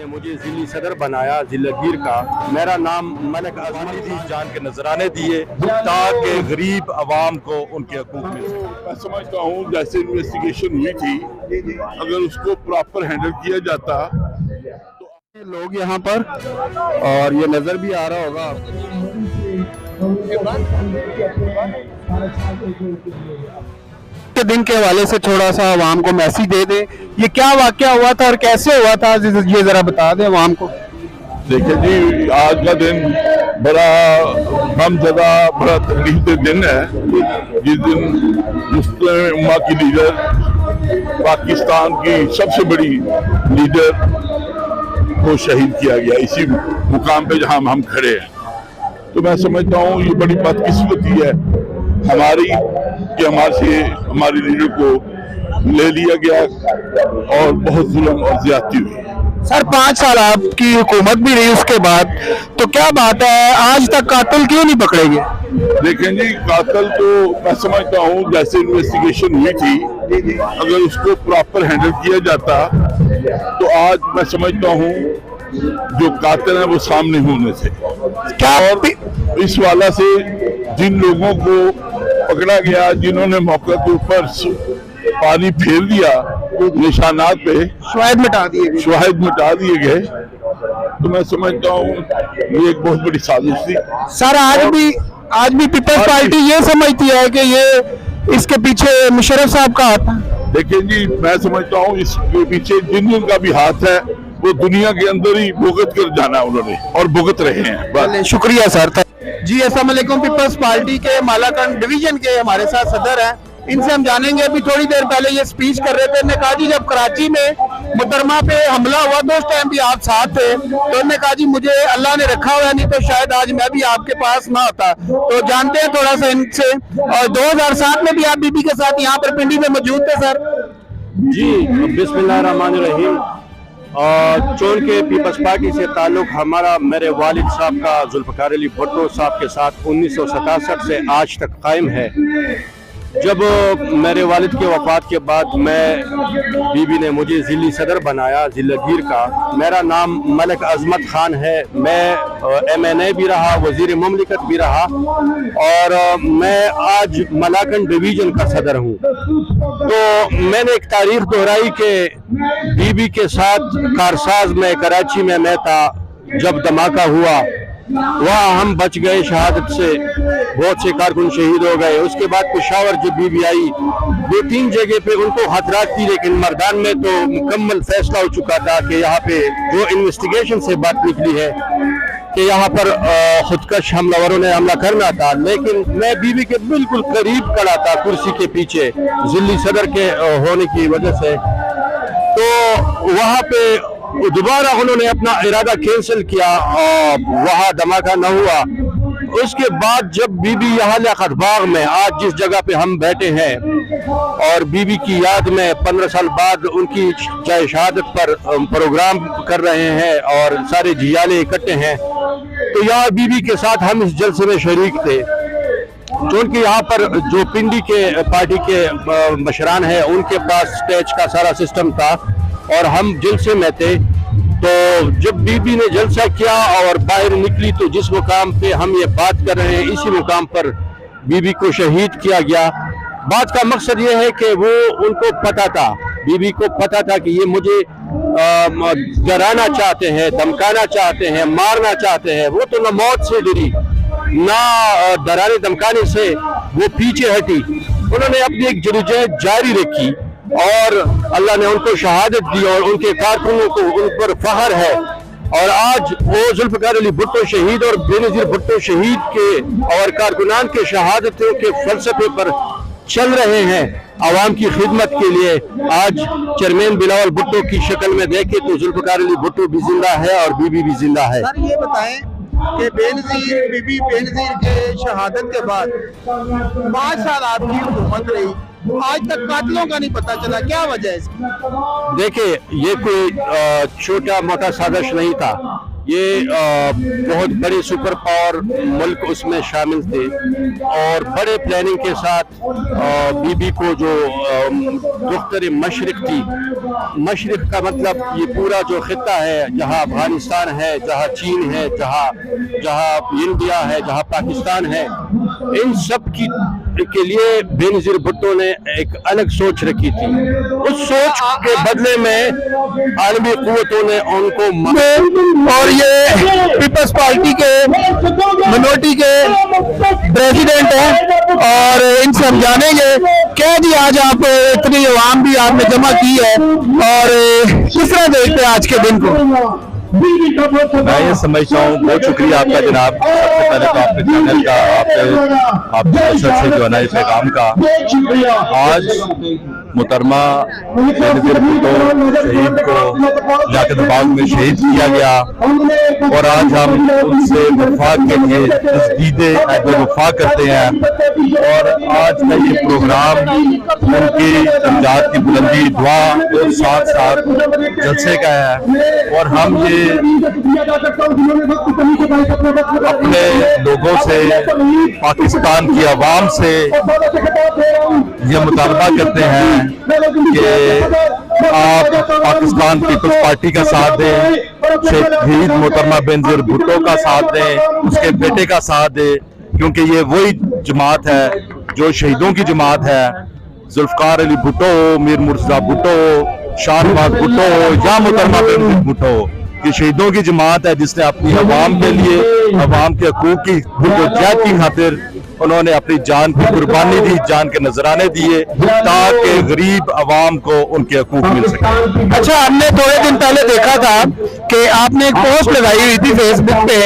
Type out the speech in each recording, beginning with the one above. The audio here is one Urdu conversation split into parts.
نے مجھے ضلعی صدر بنایا ضلع گیر کا. میرا نام ملک عظمت جان کے نذرانے دیے تاکہ غریب عوام کو ان کے حقوق مل سکے. میں سمجھتا ہوں جیسے انویسٹیگیشن ہوئی تھی اگر اس کو پراپر ہینڈل کیا جاتا تو لوگ یہاں پر اور یہ نظر بھی آ رہا ہوگا کے دن کے حوالے سے تھوڑا سا عوام کو میسج دے دیں. یہ کیا واقعہ ہوا تھا اور کیسے ہوا تھا یہ ذرا بتا دیں عوام کو. دیکھیں جی آج کا دن بڑا غم زدہ بڑا تکلیف دہ دن ہے جس دن مسلم امہ کی لیڈر پاکستان کی سب سے بڑی لیڈر کو شہید کیا گیا اسی مقام پہ جہاں ہم کھڑے ہیں. تو میں سمجھتا ہوں یہ بڑی بدقسمتی ہے ہماری کہ ہماری لیڈر کو لے لیا گیا اور بہت ظلم اور زیادتی ہوئی. سر 5 سال آپ کی حکومت بھی رہی اس کے بعد تو کیا بات ہے آج تک قاتل کیوں نہیں پکڑے گئے؟ دیکھیں جی قاتل تو میں سمجھتا ہوں جیسے انویسٹیگیشن ہوئی تھی اگر اس کو پراپر ہینڈل کیا جاتا تو آج میں سمجھتا ہوں جو قاتل ہیں وہ سامنے ہونے تھے. اور اس والا سے جن لوگوں کو پکڑا گیا جنہوں نے موقع کے اوپر پانی پھیر دیا نشانات پہ شواہد مٹا دیے گئے تو میں سمجھتا ہوں یہ ایک بہت بڑی سازش تھی. سر آج بھی پیپلز پارٹی یہ سمجھتی ہے کہ یہ اس کے پیچھے مشرف صاحب کا ہاتھ ہے. دیکھیں جی میں سمجھتا ہوں اس کے پیچھے جن کا بھی ہاتھ ہے وہ دنیا کے اندر ہی بھگت کر جانا انہوں نے اور بھگت رہے ہیں. شکریہ سر. جی السلام علیکم. پیپلز پارٹی کے مالاکنڈ ڈویژن کے ہمارے ساتھ صدر ہیں, ان سے ہم جانیں گے. ابھی تھوڑی دیر پہلے یہ سپیچ کر رہے تھے, انہوں نے کہا جی جب کراچی میں محترمہ پہ حملہ ہوا تو اس ٹائم بھی آپ ساتھ تھے, تو انہوں نے کہا جی مجھے اللہ نے رکھا ہوا نہیں تو شاید آج میں بھی آپ کے پاس نہ ہوتا. تو جانتے ہیں تھوڑا سا ان سے. اور 2007 میں بھی آپ بی بی کے ساتھ یہاں پر پنڈی میں موجود تھے سر. جی بسم اللہ الرحمن الرحیم. چون کے پیپلز پارٹی سے تعلق ہمارا میرے والد صاحب کا ذوالفقار علی بھٹو صاحب کے ساتھ 1967 سے آج تک قائم ہے. جب میرے والد کے وفات کے بعد بی بی نے مجھے ضلعی صدر بنایا ضلع گیر کا. میرا نام ملک عظمت خان ہے. میں MNA بھی رہا, وزیر مملکت بھی رہا, اور میں آج ملاکنڈ ڈویژن کا صدر ہوں. تو میں نے ایک تاریخ دہرائی کہ بی بی کے ساتھ کارساز میں کراچی میں تھا جب دھماکہ ہوا. وہاں ہم بچ گئے شہادت سے, بہت سے کارکن شہید ہو گئے. اس کے بعد پشاور جو بی بی آئی 2-3 جگہ پہ ان کو خطرات تھی, لیکن مردان میں تو مکمل فیصلہ ہو چکا تھا کہ یہاں پہ جو انویسٹیگیشن سے بات نکلی ہے کہ یہاں پر خودکش حملہ نے حملہ کرنا تھا. لیکن میں بی بی کے بالکل قریب کھڑا تھا کرسی کے پیچھے ضلعی صدر کے ہونے کی وجہ سے. تو وہاں پہ دوبارہ انہوں نے اپنا ارادہ کینسل کیا اور وہاں دھماکہ نہ ہوا. اس کے بعد جب بی بی یہاں لیاقت باغ میں آج جس جگہ پہ ہم بیٹھے ہیں اور بی بی کی یاد میں 15 سال بعد ان کی جائے شہادت پر پروگرام کر رہے ہیں اور سارے جھیالے اکٹھے ہیں, تو یہاں بی بی کے ساتھ ہم اس جلسے میں شریک تھے. چونکہ یہاں پر جو پنڈی کے پارٹی کے مشران ہیں ان کے پاس سٹیج کا سارا سسٹم تھا اور ہم جلسے میں تھے. تو جب بی بی نے جلسہ کیا اور باہر نکلی تو جس مقام پہ ہم یہ بات کر رہے ہیں اسی مقام پر بی بی کو شہید کیا گیا. بات کا مقصد یہ ہے کہ وہ ان کو پتا تھا, بی بی کو پتا تھا کہ یہ مجھے ڈرانا چاہتے ہیں, دھمکانا چاہتے ہیں, مارنا چاہتے ہیں. وہ تو نہ موت سے ڈری نہ ڈرانے دھمکانے سے وہ پیچھے ہٹی. انہوں نے اپنی ایک جدوجہد جاری رکھی اور اللہ نے ان کو شہادت دی اور ان کے کارکنوں کو ان پر فخر ہے. اور آج وہ ذوالفقار علی بھٹو شہید اور بینظیر بھٹو شہید کے اور کارکنان کے شہادتوں کے فلسفے پر چل رہے ہیں عوام کی خدمت کے لیے. آج چیئرمین بلاول بھٹو کی شکل میں دیکھے تو ذوالفقار علی بھٹو بھی زندہ ہے اور بی بی بھی زندہ ہے. سر یہ بتائیں کہ بی بی بینظیر کے شہادت کے بعد 5 سال آپ کی حکومت رہی, آج تک قاتلوں کا نہیں پتا چلا, کیا وجہ ہے اس کی؟ دیکھیں یہ کوئی چھوٹا موٹا سازش نہیں تھا. یہ بہت بڑے سپر پاور ملک اس میں شامل تھے اور بڑے پلاننگ کے ساتھ بی بی کو جو دختر مشرق تھی، مشرق کا مطلب یہ پورا جو خطہ ہے، جہاں افغانستان ہے، جہاں چین ہے، جہاں انڈیا ہے، جہاں پاکستان ہے، ان سب کے لیے بے نظیر بھٹو نے ایک الگ سوچ رکھی تھی۔ اس سوچ کے بدلے میں عالمی قوتوں نے ان کو اور یہ پیپلز پارٹی کے منورٹی کے پریزیڈنٹ ہیں اور ان سے ہم جانیں گے کیا جی آج آپ اتنی عوام بھی آپ نے جمع کی ہے اور کس طرح دیکھتے ہیں آج کے دن کو؟ میں یہ سمجھتا ہوں، بہت شکریہ آپ کا جناب، سب سے پہلے تو آپ کے چینل کا، آپ کی نشر سے جو ہے نا یہ پیغام کا۔ آج محترمہ بے نظیر بھٹو شہید کو لیاقت باغ میں شہید کیا گیا اور آج ہم ان سے وفا کے لیے تجدید عہد وفا کرتے ہیں اور آج کا یہ پروگرام ان کی امجاد کی بلندی، دعا اور ساتھ ساتھ جلسے کا ہے اور ہم یہ اپنے لوگوں سے، پاکستان کی عوام سے یہ مطالبہ کرتے ہیں کہ آپ پاکستان پیپلز پارٹی کا ساتھ دیں، شہید محترمہ بے نظیر بھٹو کا ساتھ دیں، اس کے بیٹے کا ساتھ دیں، کیونکہ یہ وہی جماعت ہے جو شہیدوں کی جماعت ہے۔ ذوالفقار علی بھٹو ہو، میر مرتضیٰ بھٹو ہو، شاہ نواز بھٹو ہو یا محترمہ بے نظیر بھٹو ہو، یہ شہیدوں کی جماعت ہے جس نے اپنی عوام کے لیے، عوام کے حقوق کی جہاد کی خاطر انہوں نے اپنی جان کی قربانی دی، جان کے نذرانے دیے تاکہ غریب عوام کو ان کے حقوق مل سکے۔ اچھا، ہم نے تھوڑے دن پہلے دیکھا تھا کہ آپ نے ایک پوسٹ لگائی ہوئی تھی فیس بک پہ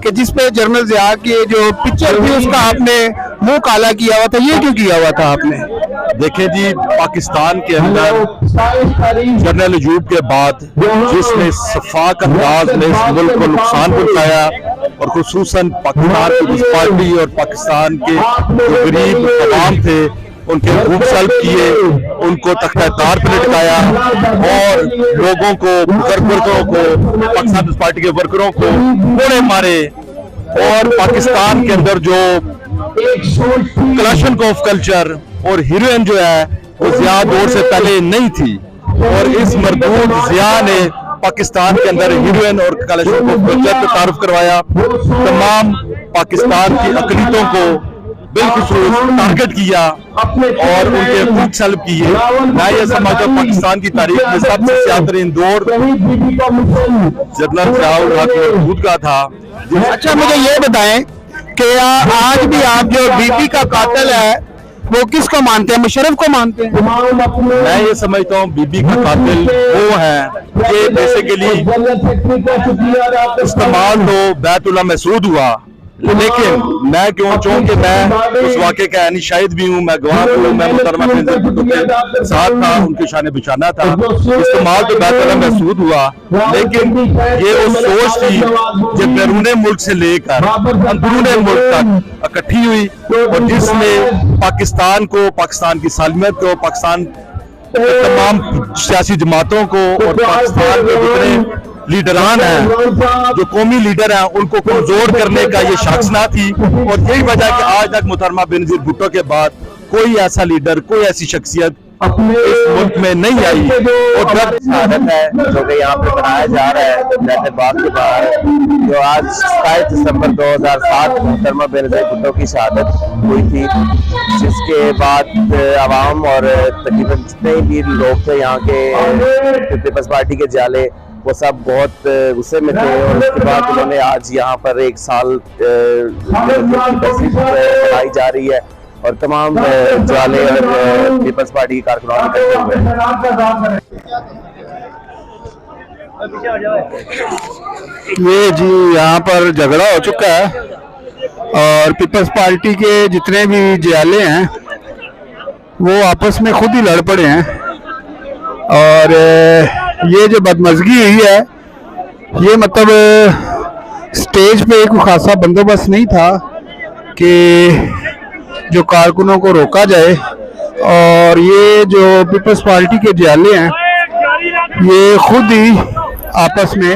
کہ جس پہ جنرل ضیاء کی جو پکچر تھی اس کا آپ نے منہ کالا کیا ہوا تھا، یہ کیوں کیا ہوا تھا آپ نے؟ دیکھیں جی، پاکستان کے اندر جنرل ایوب کے بعد جس نے شفاق انداز میں اس ملک کو نقصان پہنچایا اور خصوصاً پاکستان پیپلز پارٹی اور پاکستان کے جو غریب عوام تھے ان کے حقوق سلب کیے، ان کو تختہ دار پہ لٹکایا اور لوگوں کو، ورکروں کو، پاکستان پیپلز پارٹی کے ورکروں کو کوڑے مارے اور پاکستان کے اندر جو کلاشنکوف کلچر اور ہیروئن جو ہے وہ ضیاء دور سے پہلے نہیں تھی اور اس مردود ضیاء نے پاکستان کے اندر ہیروئن اور کلاشنکوف کلچر کو تعارف کروایا، تمام پاکستان کی اقلیتوں کو بالخصوص ٹارگٹ کیا اور ان کے حقوق سلب کیے۔ میں یہ سمجھتا ہوں پاکستان کی تاریخ میں سب سے سیاہ ترین دور جنرل ضیاء الحق محمود کا تھا۔ اچھا، مجھے یہ بتائیں کہ آج بھی آپ جو بی پی کا قاتل ہے وہ کس کو مانتے ہیں؟ مشرف کو مانتے ہیں؟ میں یہ سمجھتا ہوں بی بی کا قاتل وہ ہے کہ بیسیکلی استعمال تو بیت اللہ مسعود ہوا، لیکن میں کیوں، چونکہ میں اس واقعے کا عینی شاہد بھی ہوں، میں گواہ بھی ہوں، میں محترمہ بے نظیر بھٹو کے ساتھ تھا، ان کے شان بشانہ تھا۔ استعمال تو بیت اللہ مسعود ہوا، لیکن یہ وہ سوچ تھی جو بیرون ملک سے لے کر اندرون ملک تک اکٹھی ہوئی اور جس نے پاکستان کو، پاکستان کی سالمیت کو، پاکستان کے تمام سیاسی جماعتوں کو اور پاکستان کے جتنے لیڈران ہیں، جو قومی لیڈر ہیں، ان کو کمزور کرنے کا یہ شاخصہ تھی اور یہی وجہ کہ آج تک محترمہ بے نظیر بھٹو کے بعد کوئی ایسا لیڈر، کوئی ایسی شخصیت اس ملک میں نہیں آئی اور جب شہادت ہے جو کہ یہاں پہ منایا جا رہا ہے لیاقت باغ کے باہر، جو آج 27 دسمبر 2007 محترمہ بے نظیر بھٹو کی شہادت ہوئی تھی، جس کے بعد عوام اور تقریباً جتنے بھی لوگ تھے یہاں کے پیپلز پارٹی کے جالے، وہ سب بہت غصے میں تھے اور اس کے بعد انہوں نے آج یہاں پر ایک سال منائی جا رہی ہے اور تمام جالے اور پیپلز پارٹی کی کارکنان اکٹھے ہوئے ہیں۔ یہ جی یہاں پر جھگڑا ہو چکا ہے اور پیپلز پارٹی کے جتنے بھی جیالے ہیں وہ آپس میں خود ہی لڑ پڑے ہیں اور یہ جو بدمزگی ہوئی ہے یہ مطلب سٹیج پہ ایک خاصا بندوبست نہیں تھا کہ جو کارکنوں کو روکا جائے اور یہ جو پیپلز پارٹی کے جیالے ہیں یہ خود ہی آپس میں